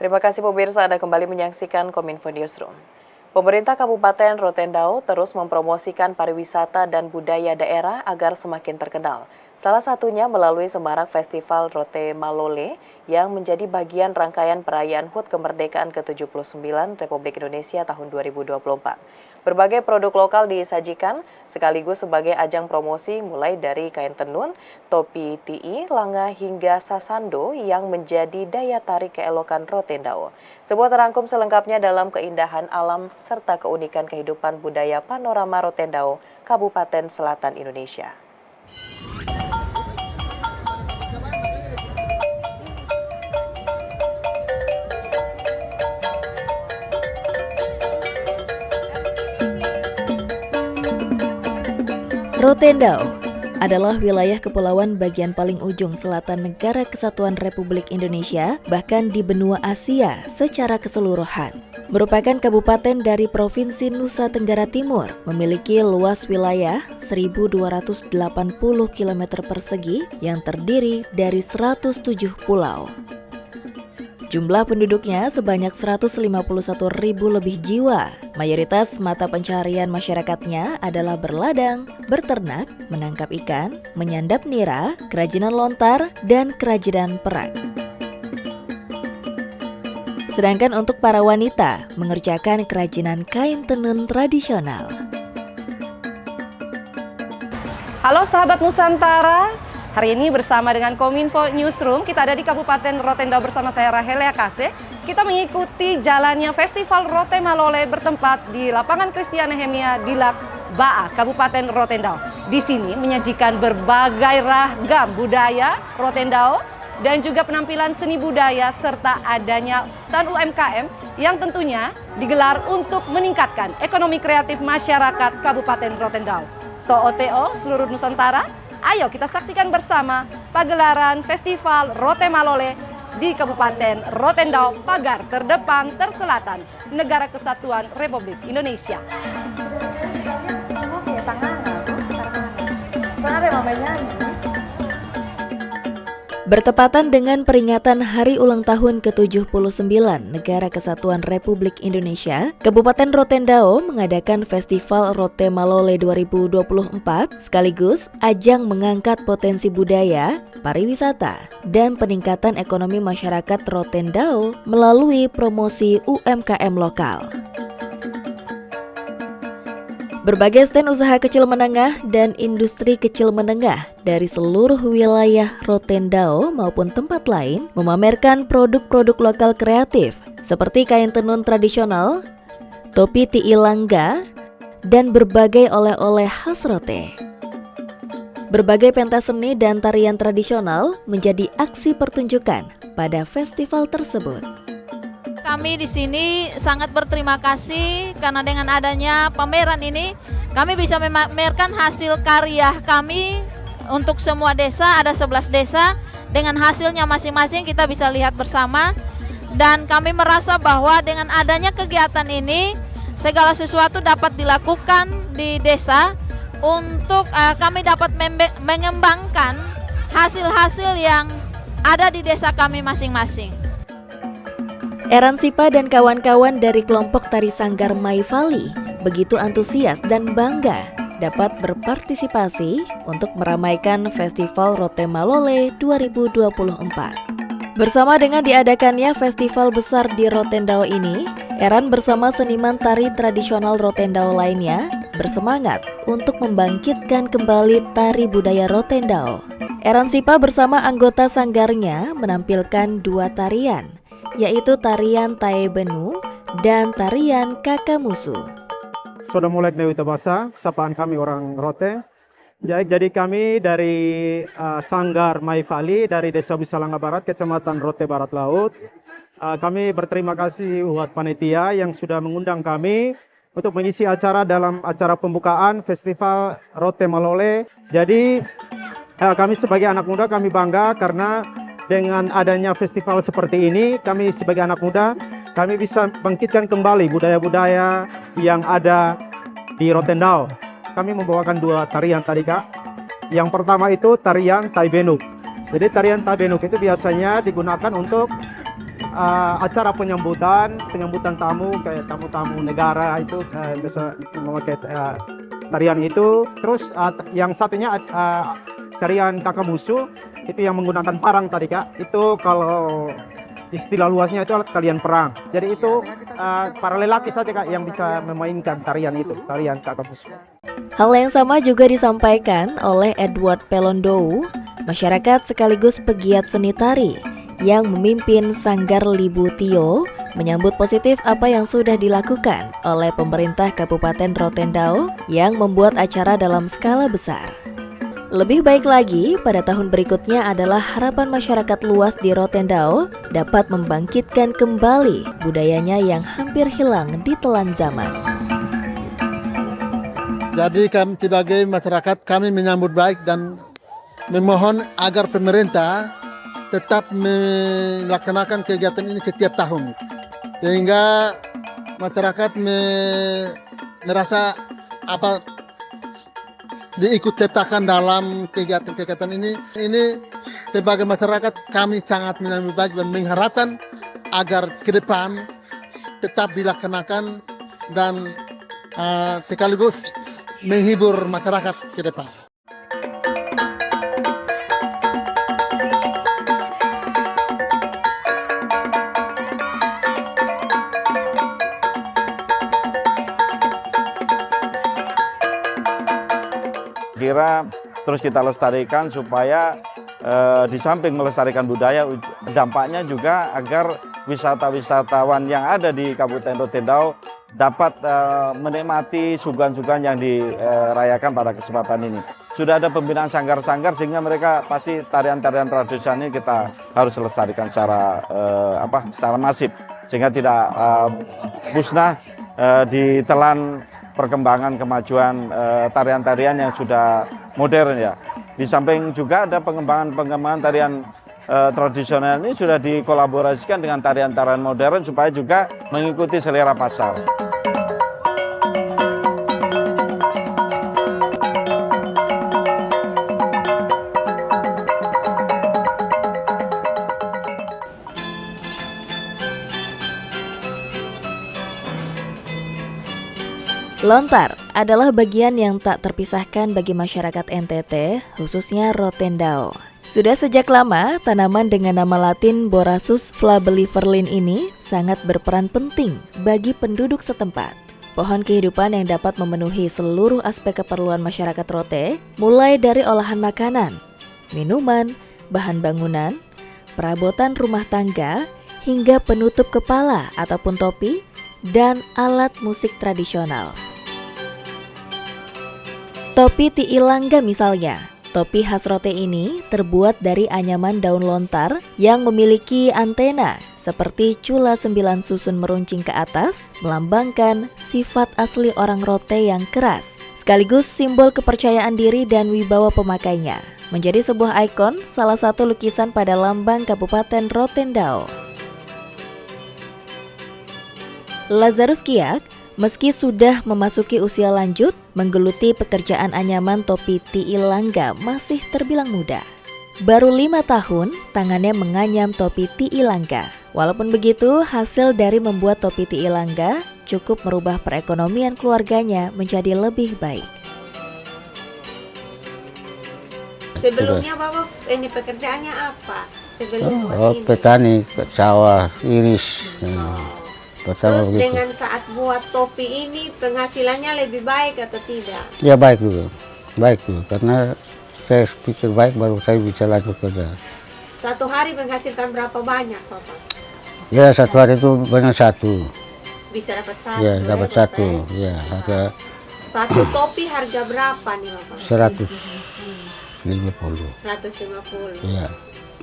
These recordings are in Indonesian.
Terima kasih pemirsa, Anda kembali menyaksikan Kominfo Newsroom. Pemerintah Kabupaten Rotendao terus mempromosikan pariwisata dan budaya daerah agar semakin terkenal. Salah satunya melalui semarak Festival Rote Malole yang menjadi bagian rangkaian perayaan HUT Kemerdekaan ke-79 Republik Indonesia tahun 2024. Berbagai produk lokal disajikan sekaligus sebagai ajang promosi mulai dari kain tenun, topi TI, langa hingga sasando yang menjadi daya tarik keelokan Rotendao. Sebuah terangkum selengkapnya dalam keindahan alam serta keunikan kehidupan budaya panorama Rotendao, Kabupaten Selatan Indonesia. Rotendao adalah wilayah kepulauan bagian paling ujung selatan Negara Kesatuan Republik Indonesia, bahkan di benua Asia secara keseluruhan. Merupakan kabupaten dari Provinsi Nusa Tenggara Timur, memiliki luas wilayah 1.280 km persegi yang terdiri dari 107 pulau. Jumlah penduduknya sebanyak 151.000 lebih jiwa. Mayoritas mata pencaharian masyarakatnya adalah berladang, berternak, menangkap ikan, menyandap nira, kerajinan lontar, dan kerajinan perak. Sedangkan untuk para wanita, mengerjakan kerajinan kain tenun tradisional. Halo sahabat Nusantara, hari ini bersama dengan Kominfo Newsroom, kita ada di Kabupaten Rotendao bersama saya Rahelia Kase. Kita mengikuti jalannya Festival Rote Malole bertempat di Lapangan Christian Nehemia Dilak, Baa, Kabupaten Rotendao. Di sini menyajikan berbagai ragam budaya Rotendao dan juga penampilan seni budaya serta adanya stand UMKM yang tentunya digelar untuk meningkatkan ekonomi kreatif masyarakat Kabupaten Rotendao. TOTO seluruh Nusantara, ayo kita saksikan bersama pagelaran Festival Rote Malole di Kabupaten Rotendao, pagar terdepan terselatan Negara Kesatuan Republik Indonesia. Bertepatan dengan peringatan Hari Ulang Tahun ke-79 Negara Kesatuan Republik Indonesia, Kabupaten Rotendao mengadakan Festival Rote Malole 2024 sekaligus ajang mengangkat potensi budaya, pariwisata, dan peningkatan ekonomi masyarakat Rotendao melalui promosi UMKM lokal. Berbagai stand usaha kecil menengah dan industri kecil menengah dari seluruh wilayah Rotendao maupun tempat lain memamerkan produk-produk lokal kreatif seperti kain tenun tradisional, topi TI langga, dan berbagai oleh-oleh khas Rote. Berbagai pentas seni dan tarian tradisional menjadi aksi pertunjukan pada festival tersebut. Kami di sini sangat berterima kasih karena dengan adanya pameran ini kami bisa memamerkan hasil karya kami untuk semua desa, ada 11 desa dengan hasilnya masing-masing kita bisa lihat bersama, dan kami merasa bahwa dengan adanya kegiatan ini segala sesuatu dapat dilakukan di desa untuk kami dapat mengembangkan hasil-hasil yang ada di desa kami masing-masing. Eran Sipa dan kawan-kawan dari kelompok tari Sanggar Maifali begitu antusias dan bangga dapat berpartisipasi untuk meramaikan Festival Rote Malole 2024. Bersama dengan diadakannya festival besar di Rotendao ini, Eran bersama seniman tari tradisional Rotendao lainnya bersemangat untuk membangkitkan kembali tari budaya Rotendao. Eran Sipa bersama anggota sanggarnya menampilkan dua tarian, yaitu tarian Tae Benu dan tarian Kakamusu. Sudah mulai dari bahasa, sapaan kami orang Rote. Jadi kami dari Sanggar Maifali dari Desa Bisalangga Barat, Kecamatan Rote Barat Laut. Kami berterima kasih buat panitia yang sudah mengundang kami untuk mengisi acara dalam acara pembukaan Festival Rote Malole. Jadi kami sebagai anak muda kami bangga karena dengan adanya festival seperti ini, kami sebagai anak muda, kami bisa bangkitkan kembali budaya-budaya yang ada di Rotendao. Kami membawakan dua tarian tadi, Kak. Yang pertama itu tarian Tae Benuk. Jadi tarian Tae Benuk itu biasanya digunakan untuk acara penyambutan tamu kayak tamu-tamu negara itu bisa memakai tarian itu. Terus yang satunya tarian Kakamusu itu yang menggunakan parang tadi Kak. Itu kalau istilah luasnya itu tarian perang. Jadi itu para lelaki saja Kak yang bisa memainkan tarian itu, tarian Kakamusu. Hal yang sama juga disampaikan oleh Edward Pelondou, masyarakat sekaligus pegiat seni tari yang memimpin Sanggar Libu Tio, menyambut positif apa yang sudah dilakukan oleh pemerintah Kabupaten Rotendao yang membuat acara dalam skala besar. Lebih baik lagi, pada tahun berikutnya adalah harapan masyarakat luas di Rotendao dapat membangkitkan kembali budayanya yang hampir hilang ditelan zaman. Jadi kami sebagai masyarakat kami menyambut baik dan memohon agar pemerintah tetap melaksanakan kegiatan ini setiap tahun sehingga masyarakat merasa diikut sertakan dalam kegiatan-kegiatan ini. Sebagai masyarakat kami sangat menyambut baik dan mengharapkan agar ke depan tetap dilaksanakan dan sekaligus menghibur masyarakat ke depan. Kira terus kita lestarikan supaya di samping melestarikan budaya, dampaknya juga agar wisatawan yang ada di Kabupaten Rotendao dapat menikmati suguhan-suguhan yang dirayakan pada kesempatan ini. Sudah ada pembinaan sanggar-sanggar sehingga mereka pasti tarian-tarian tradisional ini kita harus lestarikan secara masif sehingga tidak musnah ditelan perkembangan kemajuan tarian-tarian yang sudah modern ya. Di samping juga ada pengembangan tarian tradisional ini sudah dikolaborasikan dengan tarian-tarian modern supaya juga mengikuti selera pasar. Lontar adalah bagian yang tak terpisahkan bagi masyarakat NTT, khususnya Rotendao. Sudah sejak lama, tanaman dengan nama latin Borassus flabelliferlin ini sangat berperan penting bagi penduduk setempat. Pohon kehidupan yang dapat memenuhi seluruh aspek keperluan masyarakat Rote, mulai dari olahan makanan, minuman, bahan bangunan, perabotan rumah tangga, hingga penutup kepala ataupun topi, dan alat musik tradisional. Topi Tiilangga misalnya. Topi khas Rote ini terbuat dari anyaman daun lontar yang memiliki antena seperti cula 9 susun meruncing ke atas, melambangkan sifat asli orang Rote yang keras, sekaligus simbol kepercayaan diri dan wibawa pemakainya. Menjadi sebuah ikon, salah satu lukisan pada lambang Kabupaten Rotendao. Lazarus Kiak, meski sudah memasuki usia lanjut, menggeluti pekerjaan anyaman topi Tiilangga masih terbilang muda. Baru 5 tahun, tangannya menganyam topi Tiilangga. Walaupun begitu, hasil dari membuat topi Tiilangga cukup merubah perekonomian keluarganya menjadi lebih baik. Sebelumnya Bapak ini pekerjaannya apa? Sebelum ini? Petani, sawah, iris. Terus dengan saat buat topi ini penghasilannya lebih baik atau tidak? Ya baik juga, karena saya pikir baik baru saya bisa lanjut kerja. Satu hari menghasilkan berapa banyak Bapak? Ya satu hari itu banyak satu. Bisa dapat satu? Ya dapat satu, ya harga. Satu topi harga berapa nih Bapak? 150. 150. Ya,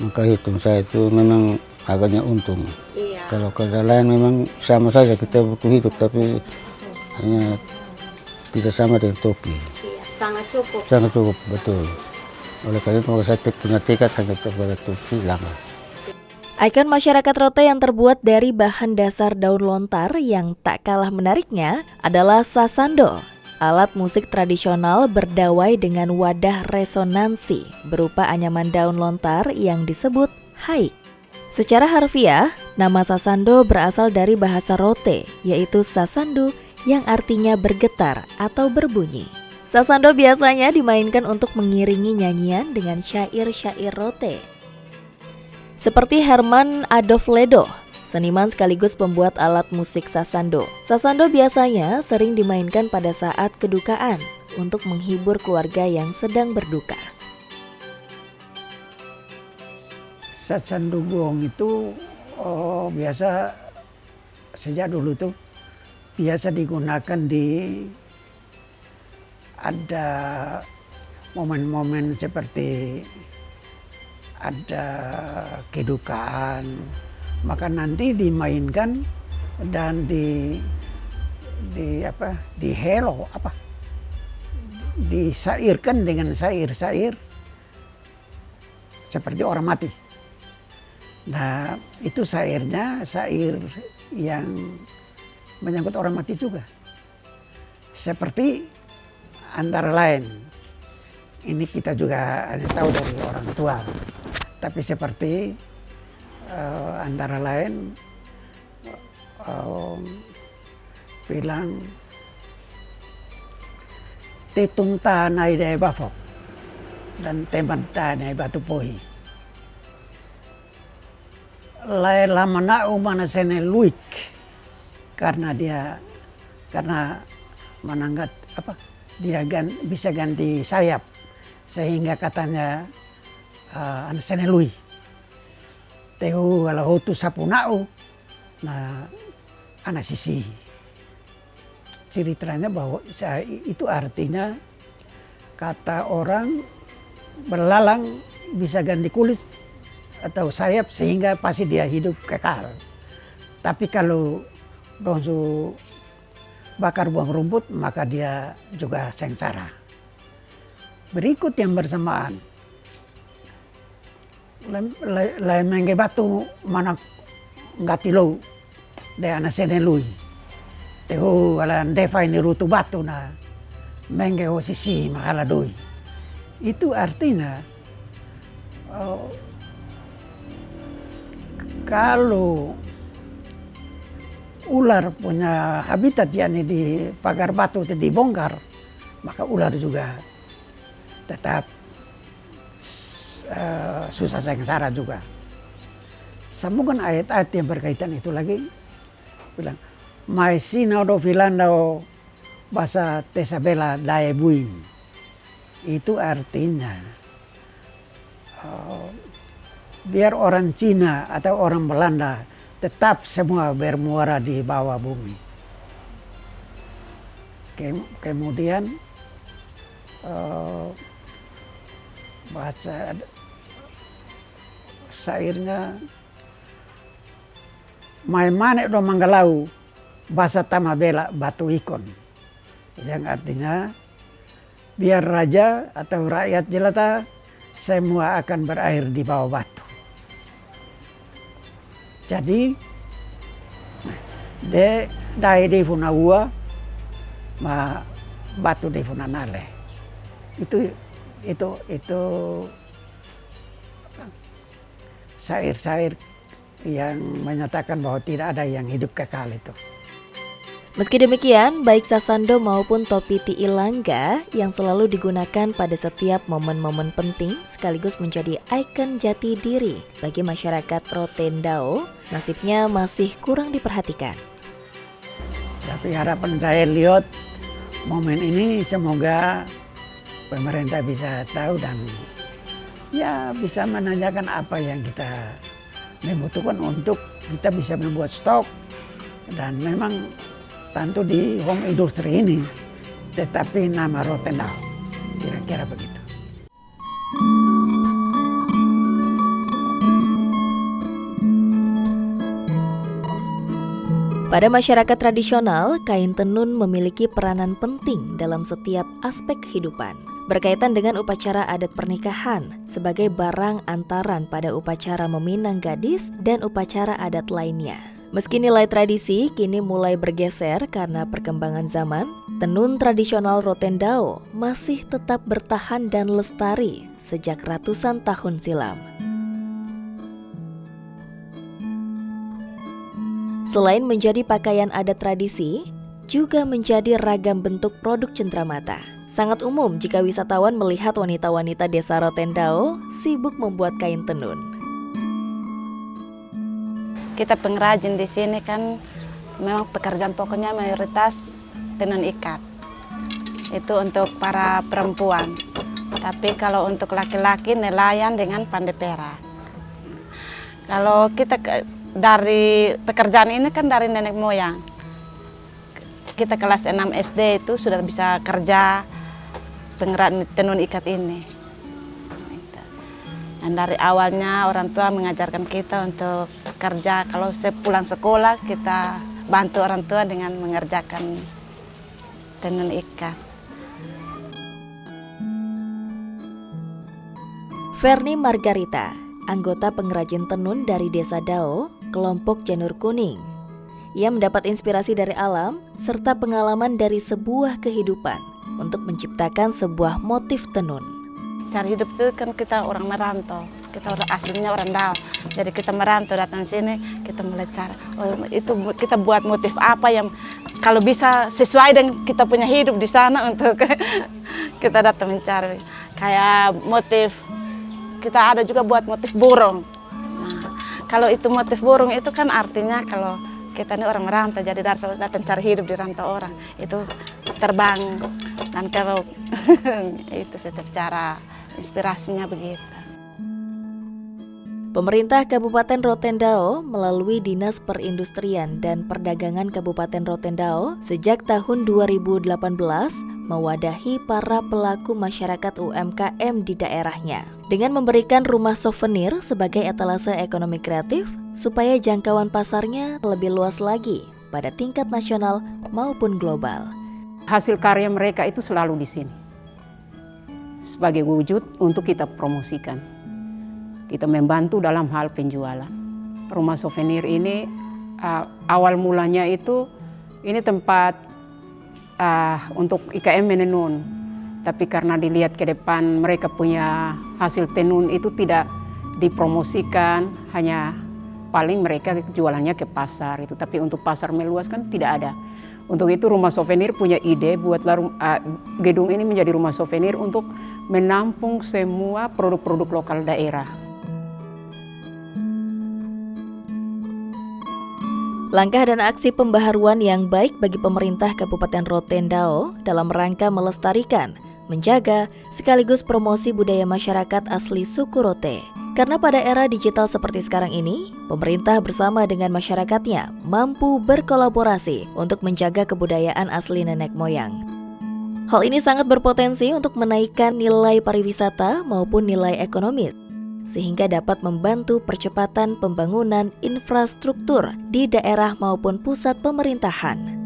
maka hitung saya itu memang agaknya untung. Iya. Kalau kerja lain memang sama saja kita butuh hidup, tapi hanya tidak sama dengan topi. Iya, sangat cukup. Sangat cukup, betul. Oleh karena itu saya punya tekad hanya kepada topi lama. Ikon masyarakat Rote yang terbuat dari bahan dasar daun lontar yang tak kalah menariknya adalah sasando. Alat musik tradisional berdawai dengan wadah resonansi berupa anyaman daun lontar yang disebut haik. Secara harfiah, nama sasando berasal dari bahasa Rote, yaitu sasando yang artinya bergetar atau berbunyi. Sasando biasanya dimainkan untuk mengiringi nyanyian dengan syair-syair Rote. Seperti Herman Adolf Ledo, seniman sekaligus pembuat alat musik sasando. Sasando biasanya sering dimainkan pada saat kedukaan untuk menghibur keluarga yang sedang berduka. Sasando gong itu biasa sejak dulu tuh biasa digunakan di ada momen-momen seperti ada kedukaan, maka nanti dimainkan dan disairkan dengan syair-syair seperti orang mati. Nah, itu syairnya syair yang menyangkut orang mati juga. Seperti antara lain, ini kita juga tahu dari orang tua, tapi seperti antara lain bilang tetung tanai dai bafok dan teman tanai batu pohi. Lai lamana umana sene luik karena menanggat dia bisa ganti sayap sehingga katanya anak sene lui tehu kalau hotu sapunau nah anak sisi ceritanya bahwa itu artinya kata orang belalang bisa ganti kulit atau sayap sehingga pasti dia hidup kekal. Tapi kalau donsu bakar buang rumput maka dia juga sengsara. Berikut yang bersamaan. Lai mengge batu mana ngatilo de ana senelui. Tehu ala ndefa ini rutu batu na mengge osisi mahala doi. Itu artinya kalau ular punya habitat yakni di pagar batu itu dibongkar, maka ular juga tetap susah sengsara juga. Sambungan ayat-ayat yang berkaitan itu lagi bilang mai sinado filandao bahasa tesabela daebuin. Itu artinya biar orang Cina atau orang Belanda tetap semua bermuara di bawah bumi. Kemudian bahasa syairnya mai manek do manggalau bahasa tamabela batu ikon, yang artinya biar raja atau rakyat jelata semua akan berakhir di bawah batu. Jadi dai de funa ua ma batu de funa nale. Itu syair-syair yang menyatakan bahwa tidak ada yang hidup kekal itu. Meski demikian, baik sasando maupun topi tiilangga yang selalu digunakan pada setiap momen-momen penting sekaligus menjadi ikon jati diri bagi masyarakat Rotendao, nasibnya masih kurang diperhatikan. Tapi harapan saya lihat momen ini semoga pemerintah bisa tahu dan ya bisa menanyakan apa yang kita membutuhkan untuk kita bisa membuat stok dan memang tentu di home industry ini tetapi nama Rotendao kira-kira begitu. Pada masyarakat tradisional, kain tenun memiliki peranan penting dalam setiap aspek kehidupan. Berkaitan dengan upacara adat pernikahan sebagai barang antaran pada upacara meminang gadis dan upacara adat lainnya. Meski nilai tradisi kini mulai bergeser karena perkembangan zaman, tenun tradisional Rotendao masih tetap bertahan dan lestari sejak ratusan tahun silam. Selain menjadi pakaian adat tradisi, juga menjadi ragam bentuk produk cenderamata. Sangat umum jika wisatawan melihat wanita-wanita desa Rotendao sibuk membuat kain tenun. Kita pengrajin di sini kan memang pekerjaan pokoknya mayoritas tenun ikat. Itu untuk para perempuan. Tapi kalau untuk laki-laki nelayan dengan pandai perak. Kalau kita dari pekerjaan ini kan dari nenek moyang. Kita kelas 6 SD itu sudah bisa kerja pengrajin tenun ikat ini. Dan dari awalnya orang tua mengajarkan kita untuk kerja. Kalau pulang sekolah kita bantu orang tua dengan mengerjakan tenun ikat. Ferni Margarita, anggota pengrajin tenun dari Desa Dao, kelompok Janur Kuning. Ia mendapat inspirasi dari alam serta pengalaman dari sebuah kehidupan untuk menciptakan sebuah motif tenun. Cara hidup itu kan kita orang merantau, kita aslinya orang Dao. Jadi kita merantau datang sini, kita mulai cara, itu kita buat motif apa yang kalau bisa sesuai dengan kita punya hidup di sana untuk kita datang mencari. Kayak motif, kita ada juga buat motif burung. Nah, kalau itu motif burung itu kan artinya kalau kita ini orang merantau, jadi datang cari hidup di rantau orang, itu terbang. Dan kalau itu setiap cara inspirasinya begitu. Pemerintah Kabupaten Rotendao melalui Dinas Perindustrian dan Perdagangan Kabupaten Rotendao sejak tahun 2018 mewadahi para pelaku masyarakat UMKM di daerahnya dengan memberikan rumah souvenir sebagai etalase ekonomi kreatif supaya jangkauan pasarnya lebih luas lagi pada tingkat nasional maupun global. Hasil karya mereka itu selalu di sini sebagai wujud untuk kita promosikan. Kita membantu dalam hal penjualan. Rumah souvenir ini awal mulanya itu ini tempat untuk IKM menenun. Tapi karena dilihat ke depan mereka punya hasil tenun itu tidak dipromosikan, hanya paling mereka jualannya ke pasar itu. Tapi untuk pasar meluas kan tidak ada. Untuk itu rumah souvenir punya ide buatlah gedung ini menjadi rumah souvenir untuk menampung semua produk-produk lokal daerah. Langkah dan aksi pembaharuan yang baik bagi pemerintah Kabupaten Rotendao dalam rangka melestarikan, menjaga, sekaligus promosi budaya masyarakat asli suku Rote. Karena pada era digital seperti sekarang ini, pemerintah bersama dengan masyarakatnya mampu berkolaborasi untuk menjaga kebudayaan asli nenek moyang. Hal ini sangat berpotensi untuk menaikkan nilai pariwisata maupun nilai ekonomis, sehingga dapat membantu percepatan pembangunan infrastruktur di daerah maupun pusat pemerintahan.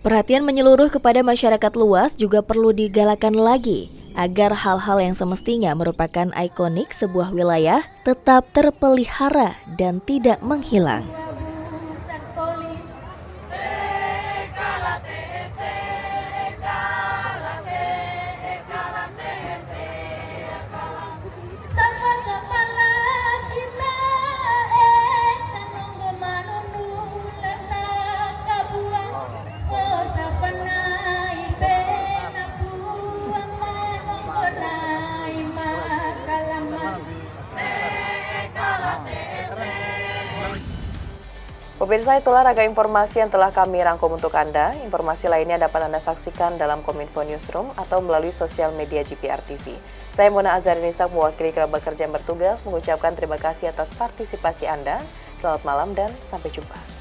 Perhatian menyeluruh kepada masyarakat luas juga perlu digalakan lagi agar hal-hal yang semestinya merupakan ikonik sebuah wilayah tetap terpelihara dan tidak menghilang. Pemirsa, itulah ragam informasi yang telah kami rangkum untuk Anda. Informasi lainnya dapat Anda saksikan dalam Kominfo Newsroom atau melalui sosial media GPR TV. Saya Mona Azarinisa mewakili kerabat kerja yang bertugas mengucapkan terima kasih atas partisipasi Anda. Selamat malam dan sampai jumpa.